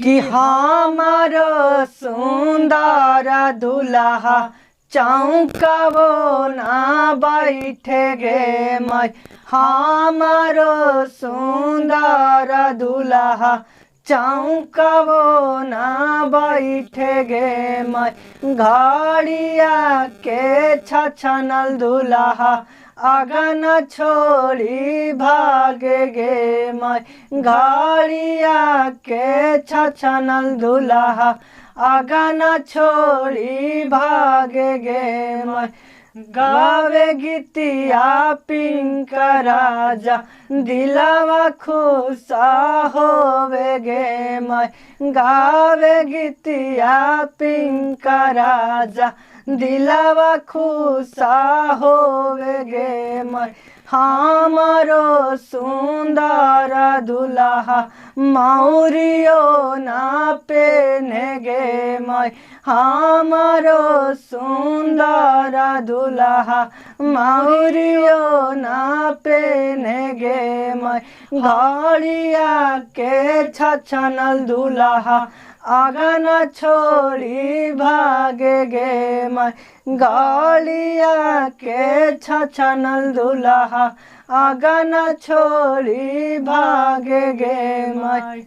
कि हमारो सुंदर दुल्हा चौकबो ना बैठे गे माई। हमारो सुंदर दुल्हा चौकबो ना बैठे गे माई। घड़िया के छछनल दुल्हा अगन छोड़ी भागे गे माई। घड़िया के छछनल दुल्हा अगन छोड़ी भागे गे माई। गावे गीतिया पिंक राजा दिलवा खुश होवे गे माई। गावे गीतिया पिंक राजा दिलवा खुश होवे गे माई। हमारो सुंदर दुल्हा मौरियो ना पेने गे माई। हमारो सुंदर दुल्हा मौरियो ना पेने गे माई। घड़िया के छछनल दुल्हा अगन छोड़ी भागे गे माई। घड़िया के छछनल दुल्हा अगन छोड़ी भागे गे माई।